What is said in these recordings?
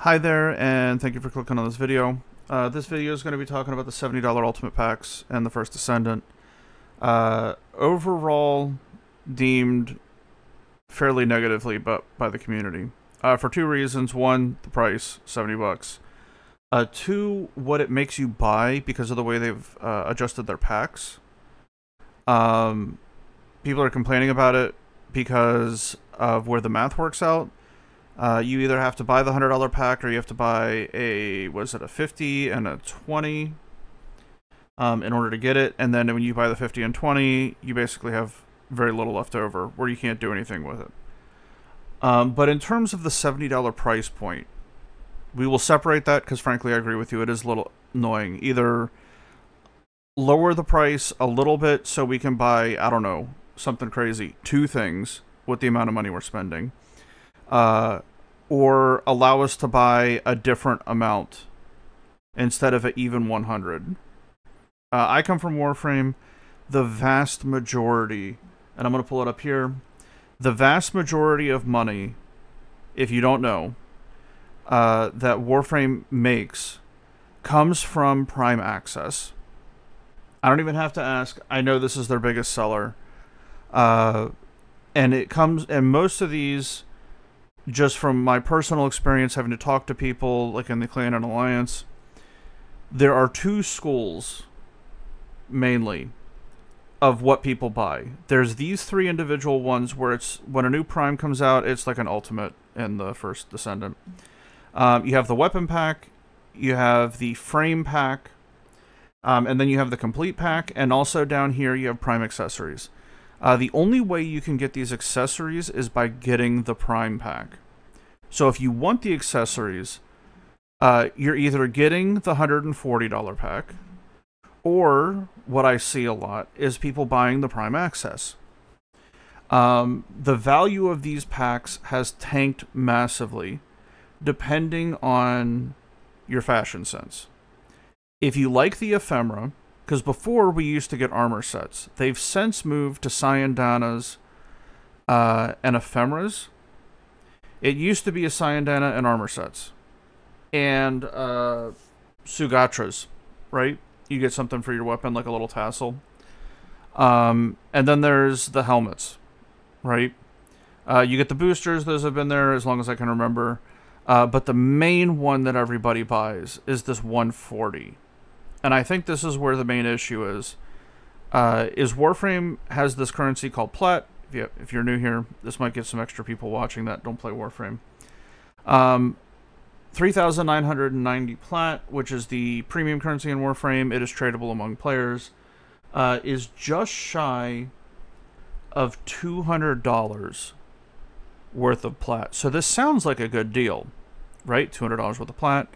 Hi there, and thank you for clicking on this video. This video is going to be talking about the $70 Ultimate Packs and the First Descendant. Overall, deemed fairly negatively by the community. For two reasons. One, the price, 70 bucks. Two, what it makes you buy because of the way they've adjusted their packs. People are complaining about it because of where the math works out. You either have to buy the $100 pack or you have to buy a 50 and a 20 in order to get it. And then when you buy the 50 and 20, you basically have very little left over where you can't do anything with it. But in terms of the $70 price point, we will separate that because frankly I agree with you, it is a little annoying. Either lower the price a little bit so we can buy, I don't know, something crazy, 2 things with the amount of money we're spending. Or allow us to buy a different amount instead of an even 100. I come from Warframe. The vast majority, and I'm going to pull it up here, the vast majority of money, if you don't know, that Warframe makes comes from Prime Access. I don't even have to ask. I know this is their biggest seller. And it comes, and most of these, just from my personal experience having to talk to people like in the Clan and Alliance, there are 2 schools mainly of what people buy. There's these 3 individual ones where it's when a new Prime comes out, it's like an Ultimate in the First Descendant. You have the Weapon Pack, you have the Frame Pack, and then you have the Complete Pack, and also down here you have Prime Accessories. The only way you can get these accessories is by getting the Prime Pack. So if you want the accessories, you're either getting the $140 pack, or what I see a lot is people buying the Prime Access. The value of these packs has tanked massively, depending on your fashion sense. If you like the ephemera, because before we used to get armor sets. They've since moved to Cyandanas and ephemeras. It used to be a Cyandana and armor sets. And Sugatras, right? You get something for your weapon, like a little tassel. And then there's the helmets, right? You get the boosters. Those have been there as long as I can remember. But the main one that everybody buys is this 140. And I think this is where the main issue is Warframe has this currency called Plat. If you're new here, this might get some extra people watching that don't play Warframe. 3,990 Plat, which is the premium currency in Warframe. It is tradable among players. Is just shy of $200 worth of Plat. So this sounds like a good deal, right? $200 worth of Plat,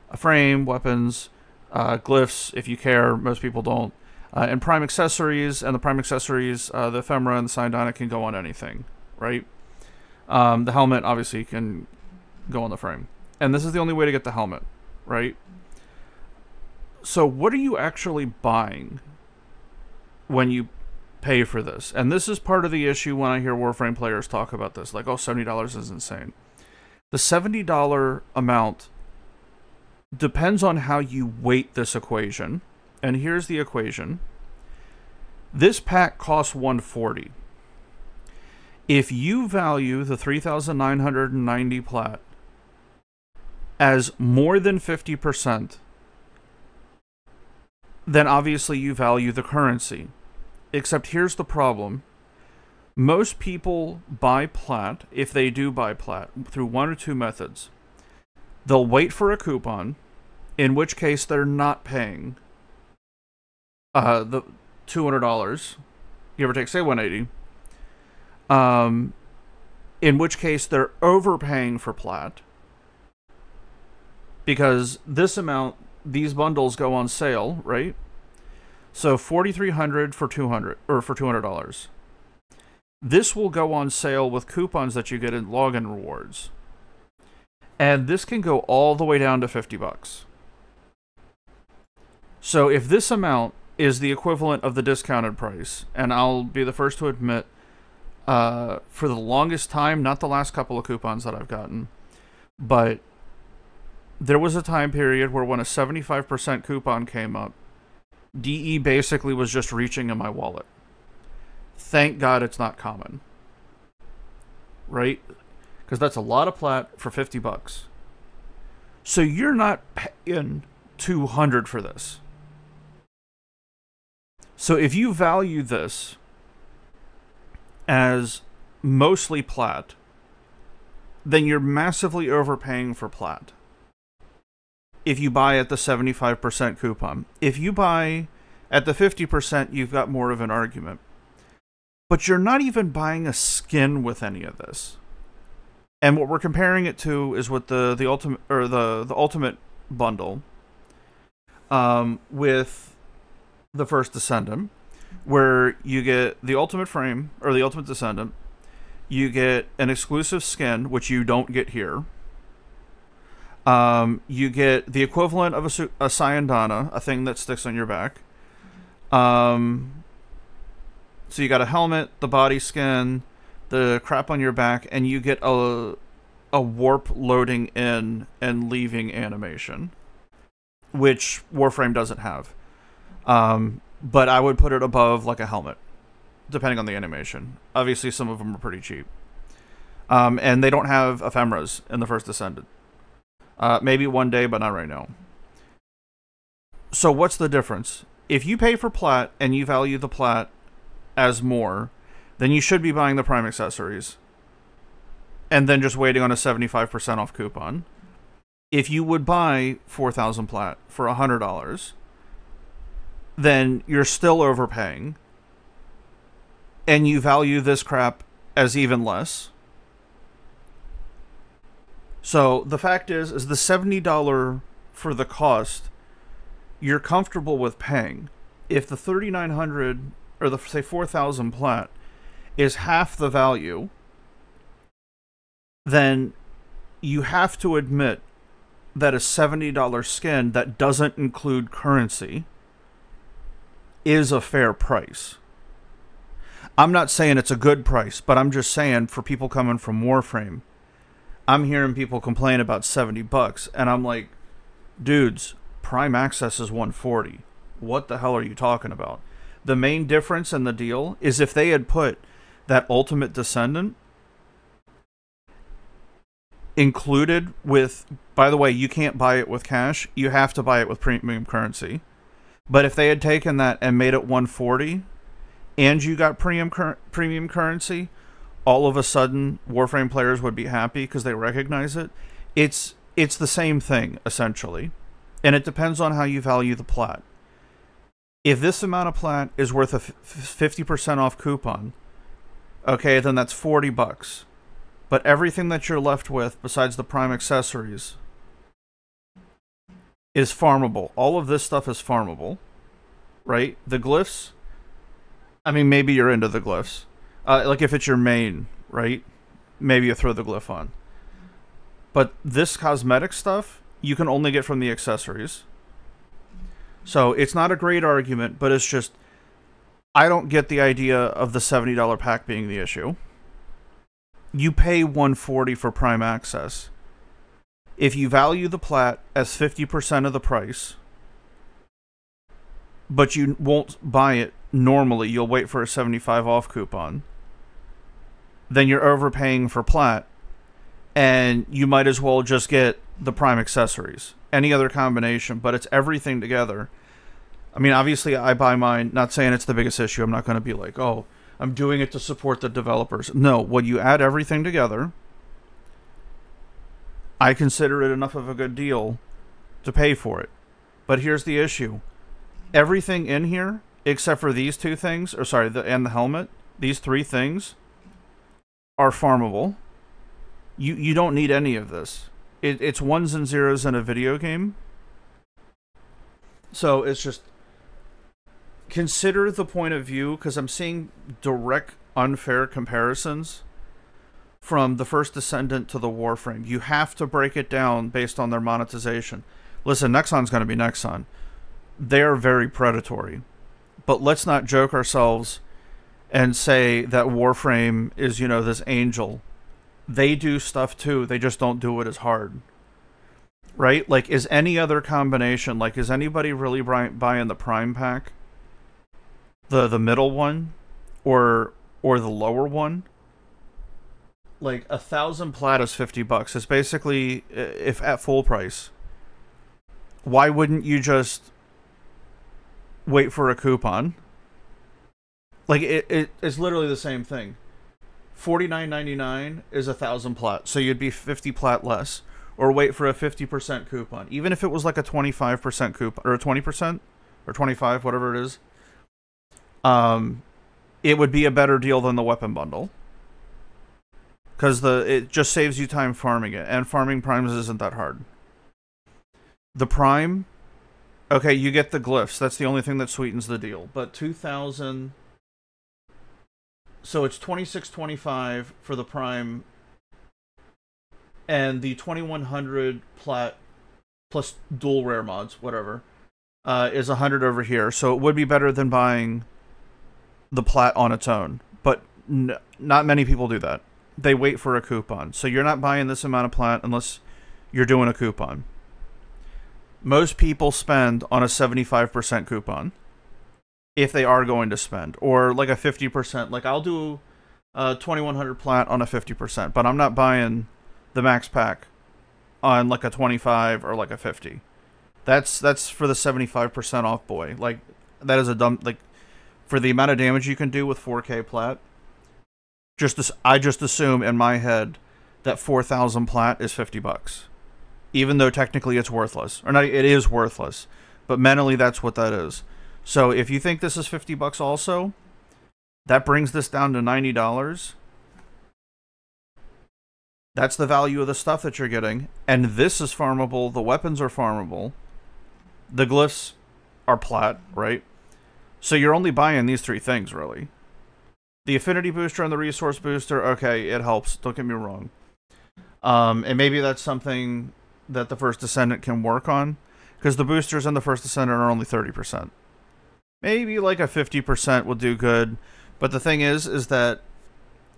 a frame, weapons, glyphs, if you care. Most people don't. And Prime Accessories, and the Prime Accessories, the ephemera and the Cyandana can go on anything, right? The helmet, obviously, can go on the frame. And this is the only way to get the helmet, right? So what are you actually buying when you pay for this? And this is part of the issue when I hear Warframe players talk about this. Like, oh, $70 is insane. The $70 amount depends on how you weight this equation. And here's the equation. This pack costs $140. If you value the 3,990 Plat as more than 50%, then obviously you value the currency. Except here's the problem. Most people buy Plat, if they do buy Plat, through 1 or 2 methods. They'll wait for a coupon, in which case they're not paying the $200, give or take, say $180. In which case they're overpaying for Plat, because this amount, these bundles go on sale, right? So $4,300 for $200. This will go on sale with coupons that you get in login rewards. And this can go all the way down to 50 bucks. So if this amount is the equivalent of the discounted price, and I'll be the first to admit, for the longest time, not the last couple of coupons that I've gotten, but there was a time period where when a 75% coupon came up, DE basically was just reaching in my wallet. Thank God it's not common. Right? Because that's a lot of plat for 50 bucks. So you're not paying 200 for this. So if you value this as mostly plat, then you're massively overpaying for plat. If you buy at the 75% coupon. If you buy at the 50%, you've got more of an argument. But you're not even buying a skin with any of this. And what we're comparing it to is with the ultimate, or the ultimate bundle with the First Descendant, where you get the ultimate frame, or the ultimate Descendant, you get an exclusive skin, which you don't get here. You get the equivalent of a Syandana, a thing that sticks on your back. So you got a helmet, the body skin, the crap on your back, and you get a warp loading in and leaving animation, which Warframe doesn't have. But I would put it above like a helmet, depending on the animation. Obviously, some of them are pretty cheap. And they don't have ephemeras in the First Descendant. Maybe one day, but not right now. So what's the difference? If you pay for plat and you value the plat as more, then you should be buying the prime accessories and then just waiting on a 75% off coupon. If you would buy 4,000 plat for $100, then you're still overpaying and you value this crap as even less. So the fact is the $70 for the cost you're comfortable with paying. If the 3,900 or the say 4,000 plat is half the value, then you have to admit that a $70 skin that doesn't include currency is a fair price. I'm not saying it's a good price, but I'm just saying for people coming from Warframe, I'm hearing people complain about 70 bucks, and I'm like, dudes, Prime Access is 140. What the hell are you talking about? The main difference in the deal is if they had put that Ultimate Descendant included with, by the way, you can't buy it with cash, you have to buy it with premium currency. But if they had taken that and made it 140 and you got premium currency, all of a sudden Warframe players would be happy because they recognize it. It's the same thing, essentially. And it depends on how you value the plat. If this amount of plat is worth a 50% off coupon, okay, then that's 40 bucks. But everything that you're left with, besides the prime accessories, is farmable. All of this stuff is farmable, right? The glyphs, I mean, maybe you're into the glyphs. Like if it's your main, right? Maybe you throw the glyph on. But this cosmetic stuff, you can only get from the accessories. So it's not a great argument, but it's just, I don't get the idea of the $70 pack being the issue. You pay $140 for Prime Access. If you value the plat as 50% of the price, but you won't buy it normally, you'll wait for a 75 off coupon, then you're overpaying for plat, and you might as well just get the prime accessories. Any other combination, but it's everything together. I mean, obviously I buy mine, not saying it's the biggest issue. I'm not going to be like, oh, I'm doing it to support the developers. No, when you add everything together, I consider it enough of a good deal to pay for it. But here's the issue. Everything in here, except for these two things, or sorry, and the helmet, these three things are farmable. You don't need any of this. It's ones and zeros in a video game. So it's just, consider the point of view, because I'm seeing direct unfair comparisons from the First Descendant to the Warframe. You have to break it down based on their monetization. Listen, Nexon's going to be Nexon. They're very predatory. But let's not joke ourselves and say that Warframe is, this angel. They do stuff too, they just don't do it as hard. right? Like, is any other combination, like, is anybody really buying the Prime pack? The middle one? Or the lower one? Like, 1,000 plat is $50. It's basically, if at full price. Why wouldn't you just wait for a coupon? Like, it's literally the same thing. $49.99 is 1,000 plat, so you'd be 50 plat less. Or wait for a 50% coupon. Even if it was like a 25% coupon, or a 20%, or 25, whatever it is. It would be a better deal than the weapon bundle. Because it just saves you time farming it. And farming primes isn't that hard. The prime, okay, you get the glyphs. That's the only thing that sweetens the deal. But 2,000... So it's 26.25 for the prime, and the 2,100 plat plus dual rare mods, whatever, is 100 over here. So it would be better than buying the plat on its own. But not many people do that. They wait for a coupon. So you're not buying this amount of plat unless you're doing a coupon. Most people spend on a 75% coupon. If they are going to spend, or like a 50%, like I'll do 2,100 plat on a 50%, but I'm not buying the max pack on like a 25 or like a 50. That's for the 75% off boy. Like, that is a dumb, like, for the amount of damage you can do with 4K plat. I just assume in my head that 4,000 plat is $50, even though technically it's worthless, or not. It is worthless, but mentally that's what that is. So if you think this is $50 also, that brings this down to $90. That's the value of the stuff that you're getting. And this is farmable. The weapons are farmable. The glyphs are plat, right? So you're only buying these three things, really. The affinity booster and the resource booster, okay, it helps. Don't get me wrong. And maybe that's something that the First Descendant can work on. Because the boosters and the First Descendant are only 30%. Maybe like a 50% will do good. But the thing is that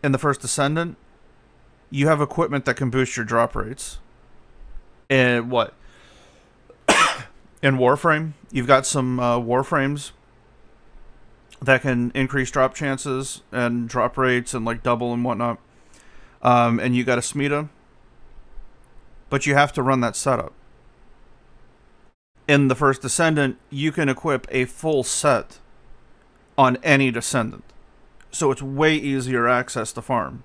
in the First Descendant, you have equipment that can boost your drop rates. And what? In Warframe, you've got some Warframes that can increase drop chances and drop rates and like double and whatnot. And you got a Smita. But you have to run that setup. In the First Descendant, you can equip a full set on any Descendant. So it's way easier access to farm.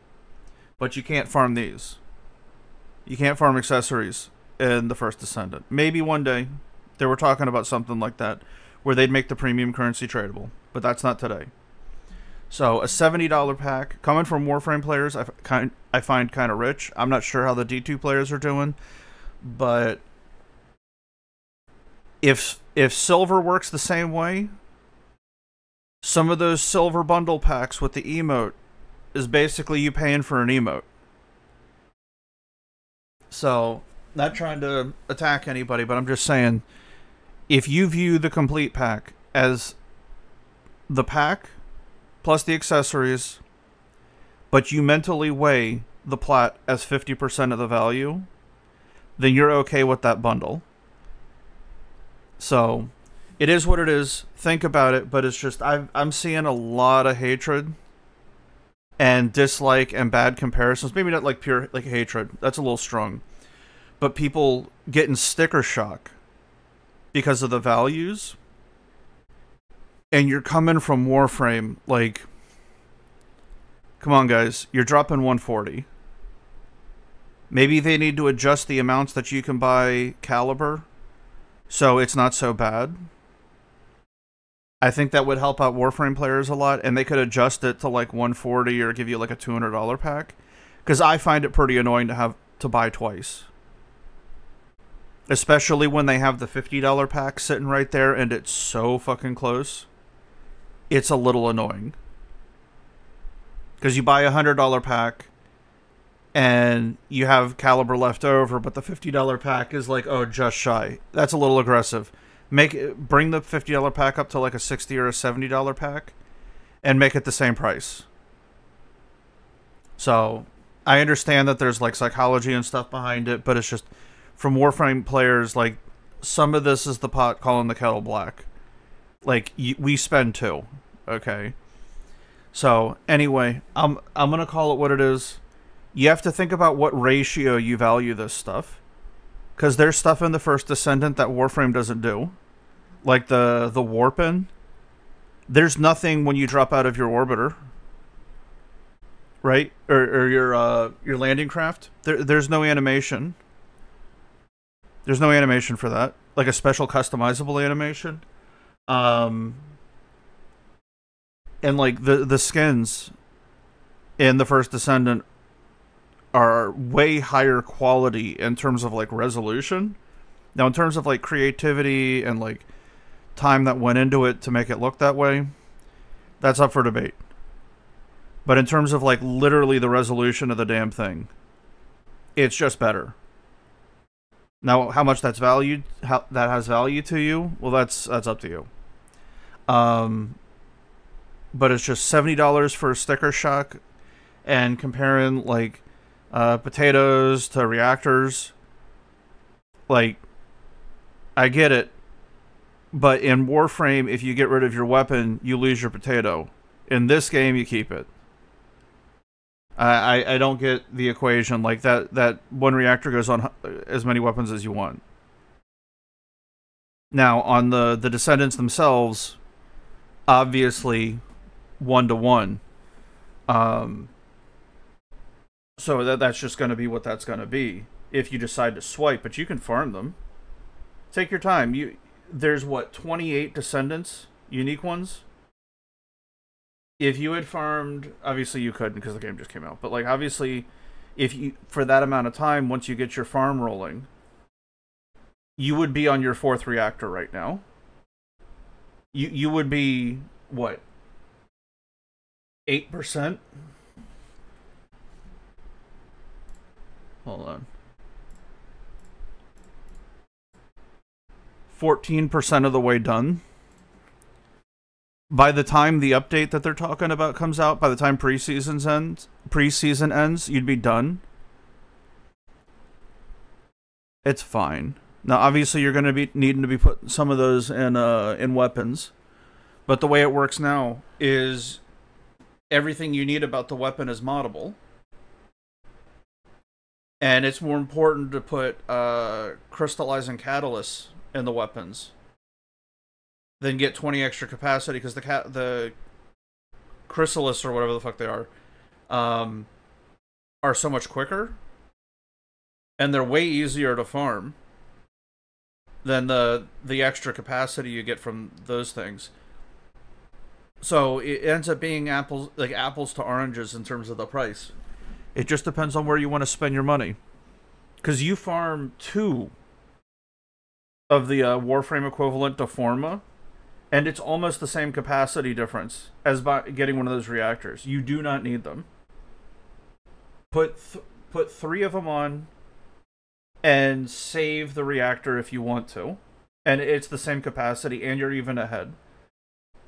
But you can't farm these. You can't farm accessories in the First Descendant. Maybe one day they were talking about something like that, where they'd make the premium currency tradable. But that's not today. So a $70 pack, coming from Warframe players, I find kind of rich. I'm not sure how the D2 players are doing, but if silver works the same way, some of those silver bundle packs with the emote is basically you paying for an emote. So, not trying to attack anybody, but I'm just saying, if you view the complete pack as the pack plus the accessories, but you mentally weigh the plat as 50% of the value, then you're okay with that bundle. So, it is what it is. Think about it, but it's just, I'm seeing a lot of hatred and dislike and bad comparisons. Maybe not like pure like hatred. That's a little strong. But people getting sticker shock because of the values. And you're coming from Warframe, like, come on guys, you're dropping 140. Maybe they need to adjust the amounts that you can buy Caliber, so it's not so bad. I think that would help out Warframe players a lot, and they could adjust it to like 140 or give you like a $200 pack. Because I find it pretty annoying to have to buy twice. Especially when they have the $50 pack sitting right there and it's so fucking close. It's a little annoying. Because you buy a $100 pack and you have Caliber left over, but the $50 pack is like, oh, just shy. That's a little aggressive. Bring the $50 pack up to like a $60 or a $70 pack and make it the same price. So I understand that there's like psychology and stuff behind it, but it's just from Warframe players, like, some of this is the pot calling the kettle black. Like, we spend too. Okay. So, anyway, I'm going to call it what it is. You have to think about what ratio you value this stuff. Because there's stuff in the First Descendant that Warframe doesn't do. Like the warping. There's nothing when you drop out of your orbiter. Right? Or your landing craft. There's no animation. There's no animation for that. Like a special customizable animation. And like the skins in the First Descendant are way higher quality in terms of like resolution. Now in terms of like creativity and like time that went into it to make it look that way, that's up for debate. But in terms of like literally the resolution of the damn thing, it's just better. Now how much that's valued, how that has value to you, well that's up to you. But it's just $70 for a sticker shock, and comparing like potatoes to reactors, like, I get it, but in Warframe, if you get rid of your weapon, you lose your potato. In this game, you keep it. I don't get the equation. Like, that one reactor goes on as many weapons as you want. Now, on the Descendants themselves, obviously 1-to-1. So that's just going to be what that's going to be if you decide to swipe, but you can farm them. Take your time. There's what, 28 Descendants, unique ones? If you had farmed, obviously you couldn't because the game just came out, but like obviously if you, for that amount of time, once you get your farm rolling, you would be on your 4th reactor right now. You would be what? 8%? Hold on. 14% of the way done. By the time the update that they're talking about comes out, by the time preseason ends, you'd be done. It's fine. Now, obviously, you're going to be needing to be putting some of those in weapons. But the way it works now is everything you need about the weapon is moddable. And it's more important to put crystallizing catalysts in the weapons than get 20 extra capacity, because the chrysalists, or whatever the fuck they are so much quicker. And they're way easier to farm than the extra capacity you get from those things. So it ends up being apples to oranges in terms of the price. It just depends on where you want to spend your money. Because you farm 2 of the Warframe equivalent to Forma, and it's almost the same capacity difference as by getting one of those reactors. You do not need them. Put 3 of them on, and save the reactor if you want to. And it's the same capacity, and you're even ahead.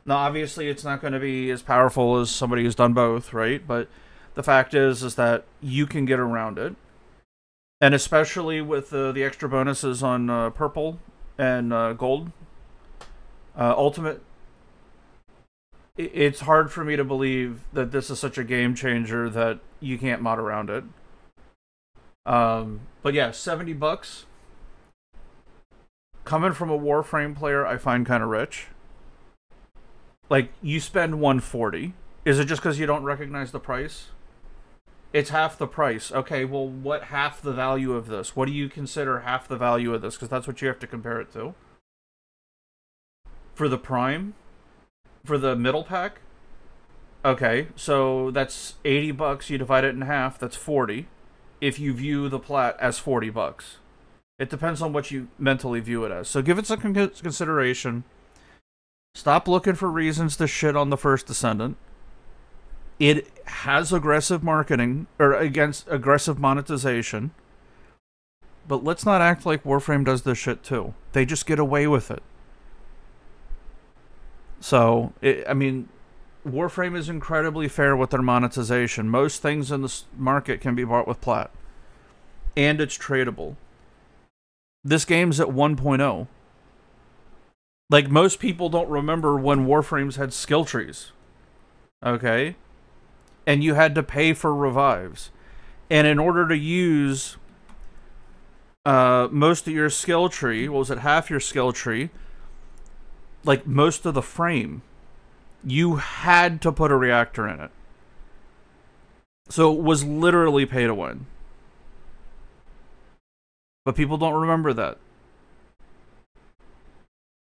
Now, obviously, it's not going to be as powerful as somebody who's done both, right? But the fact is that you can get around it. And especially with the extra bonuses on purple and gold. Ultimate. It's hard for me to believe that this is such a game changer that you can't mod around it. But yeah, $70. Coming from a Warframe player, I find kind of rich. Like, you spend $140. Is it just because you don't recognize the price? It's half the price. Okay, well, what half the value of this? What do you consider half the value of this? Because that's what you have to compare it to. For the Prime? For the middle pack? Okay, so that's $80. You divide it in half, that's 40. If you view the plat as $40. It depends on what you mentally view it as. So give it some consideration. Stop looking for reasons to shit on the First Descendant. It has aggressive marketing, or against aggressive monetization. But let's not act like Warframe does this shit too. They just get away with it. So, I mean, Warframe is incredibly fair with their monetization. Most things in the market can be bought with plat. And it's tradable. This game's at 1.0. Like, most people don't remember when Warframes had skill trees. Okay? And you had to pay for revives. And in order to use most of your skill tree, what was it, half your skill tree, like most of the frame, you had to put a reactor in it. So it was literally pay to win. But people don't remember that.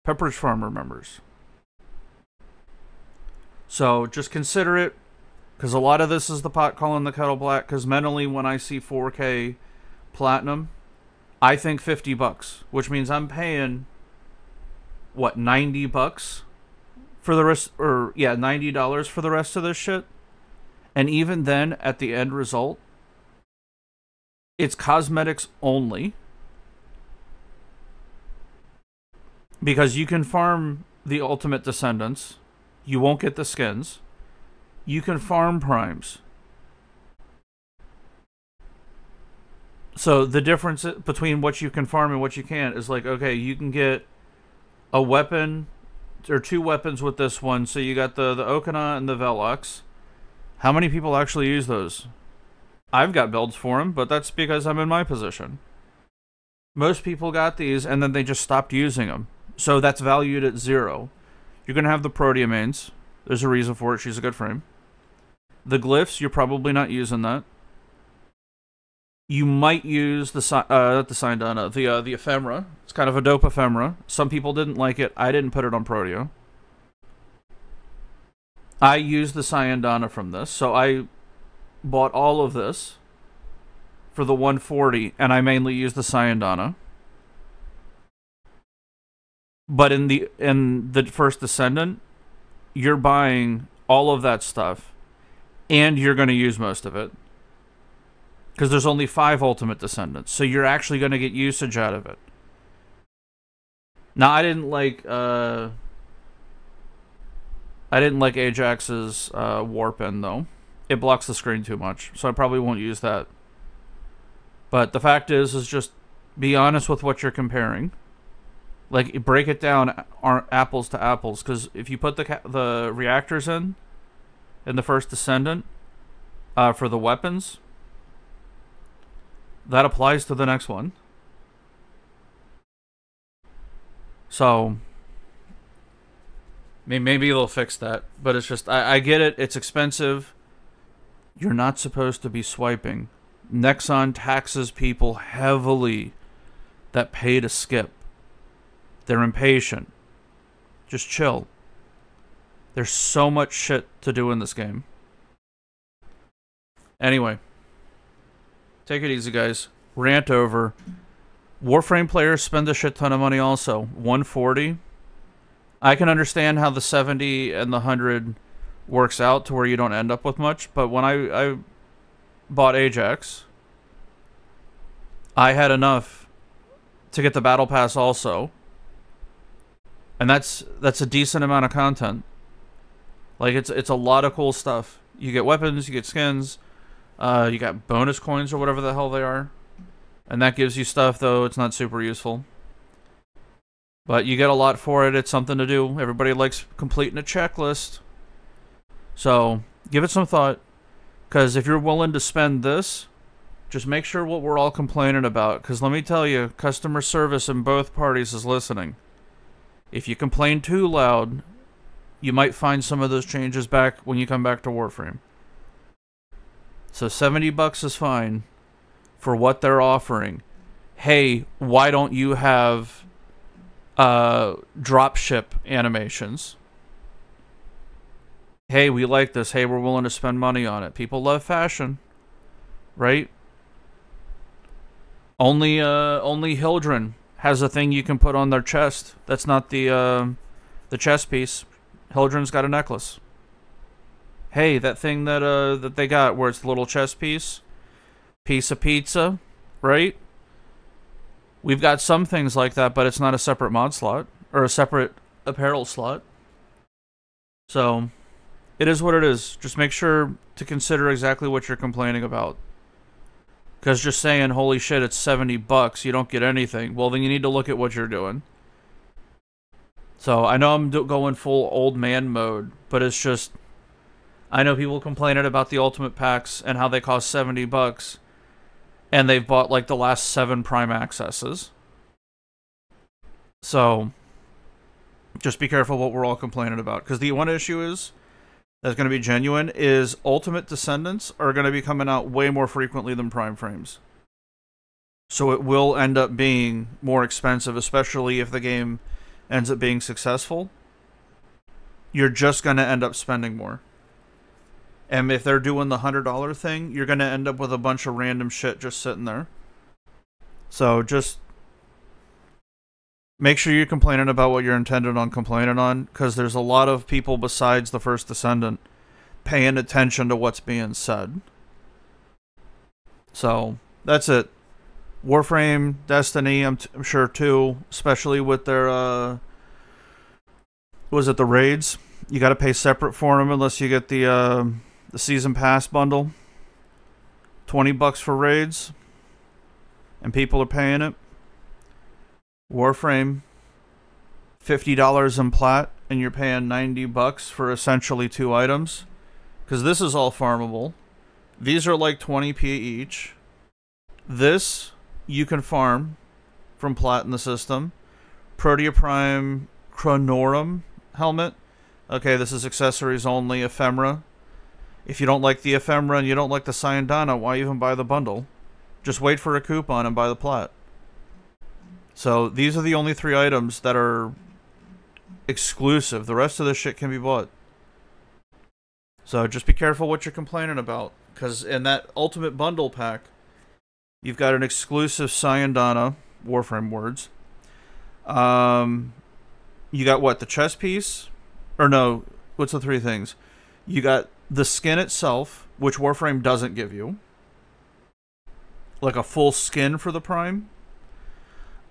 Pepperidge Farm remembers. So just consider it, because a lot of this is the pot calling the kettle black, because mentally when I see 4K platinum, I think $50, which means I'm paying, what, $90 for the rest, or yeah, $90 for the rest of this shit. And even then, at the end result, it's cosmetics only. Because you can farm the Ultimate Descendants. You won't get the skins. You can farm primes. So the difference between what you can farm and what you can't is like, okay, you can get a weapon or 2 weapons with this one. So you got the Okina and the Velox. How many people actually use those? I've got builds for them, but that's because I'm in my position. Most people got these, and then they just stopped using them. So that's valued at 0. You're going to have the Proteomanes. There's a reason for it. She's a good frame. The Glyphs, you're probably not using that. You might use the Ephemera. It's kind of a dope Ephemera. Some people didn't like it. I didn't put it on Proteo. I used the Cyandana from this, so I bought all of this for the 140, and I mainly used the Cyandana. But in the First Descendant, you're buying all of that stuff, and you're going to use most of it. Because there's only 5 Ultimate Descendants, so you're actually going to get usage out of it. Now, I didn't like Ajax's Warp End, though. It blocks the screen too much, so I probably won't use that. But the fact is just be honest with what you're comparing. Like, break it down apples to apples, because if you put the reactors in the First Descendant for the weapons, that applies to the next one. So maybe they'll fix that, but it's just, I get it, it's expensive. You're not supposed to be swiping. Nexon taxes people heavily that pay to skip. They're impatient. Just chill. There's so much shit to do in this game. Anyway. Take it easy, guys. Rant over. Warframe players spend a shit ton of money also. 140. I can understand how the 70 and the 100 works out to where you don't end up with much, but when I bought Ajax, I had enough to get the Battle Pass also. And that's a decent amount of content. Like, it's a lot of cool stuff. You get weapons, you get skins, you got bonus coins or whatever the hell they are. And that gives you stuff, though it's not super useful. But you get a lot for it. It's something to do. Everybody likes completing a checklist. So, give it some thought. Because if you're willing to spend this, just make sure what we're all complaining about. Because let me tell you, customer service in both parties is listening. If you complain too loud, you might find some of those changes back when you come back to Warframe. So $70 is fine for what they're offering. Hey, why don't you have dropship animations? Hey, we like this. Hey, we're willing to spend money on it. People love fashion, right? Only Hildren has a thing you can put on their chest. That's not the chest piece. Hildren's got a necklace. Hey, that thing that they got where it's the little chest piece of pizza, right? We've got some things like that, but it's not a separate mod slot or a separate apparel slot. So, it is what it is. Just make sure to consider exactly what you're complaining about. Because just saying, holy shit, it's $70, you don't get anything. Well, then you need to look at what you're doing. So, I know I'm going full old man mode, but it's just... I know people complaining about the Ultimate Packs and how they cost $70, and they've bought, like, the last 7 Prime Accesses. So, just be careful what we're all complaining about. Because the one issue is, that's going to be genuine, is Ultimate Descendants are going to be coming out way more frequently than Prime Frames. So it will end up being more expensive, especially if the game ends up being successful. You're just going to end up spending more. And if they're doing the $100 thing, you're going to end up with a bunch of random shit just sitting there. So just make sure you're complaining about what you're intended on complaining on, because there's a lot of people besides the First Descendant paying attention to what's being said. So, that's it. Warframe, Destiny, I'm sure too, especially with their, was it the raids? You gotta pay separate for them unless you get the Season Pass bundle. $20 for raids. And people are paying it. Warframe, $50 in plat, and you're paying $90 for essentially 2 items. Because this is all farmable. These are like 20p each. This, you can farm from plat in the system. Protea Prime Chronorum helmet. Okay, this is accessories only, ephemera. If you don't like the ephemera and you don't like the Syandana, why even buy the bundle? Just wait for a coupon and buy the plat. So, these are the only 3 items that are exclusive. The rest of this shit can be bought. So, just be careful what you're complaining about. Because in that Ultimate Bundle pack, you've got an exclusive Syandana, Warframe words. You got what? The chest piece? Or no, what's the 3 things? You got the skin itself, which Warframe doesn't give you. Like a full skin for the Prime.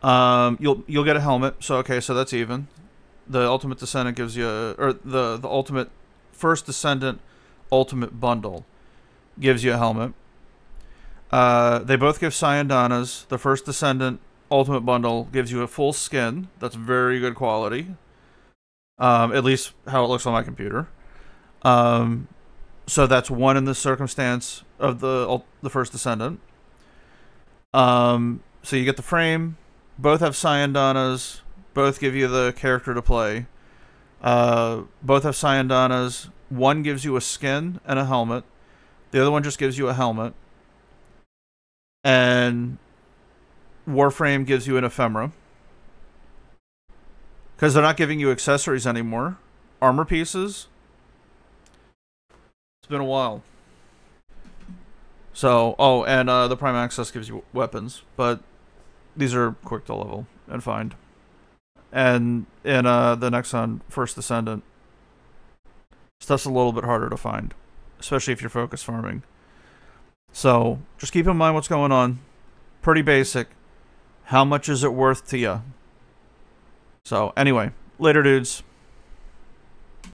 You'll get a helmet, so okay, so that's even. The Ultimate Descendant gives you or the Ultimate First Descendant Ultimate Bundle gives you a helmet. They both give Syandanas. The First Descendant Ultimate Bundle gives you a full skin. That's very good quality. At least how it looks on my computer. So that's 1 in the circumstance of the First Descendant. So you get the frame. Both have Syandanas. Both give you the character to play. Both have Syandanas. One gives you a skin and a helmet. The other one just gives you a helmet. And Warframe gives you an ephemera. Because they're not giving you accessories anymore. Armor pieces. It's been a while. So, oh, and the Prime Access gives you weapons. But these are quick to level and find. And in the next one, First Descendant, stuff's a little bit harder to find. Especially if you're focus farming. So, just keep in mind what's going on. Pretty basic. How much is it worth to you? So, anyway, later dudes.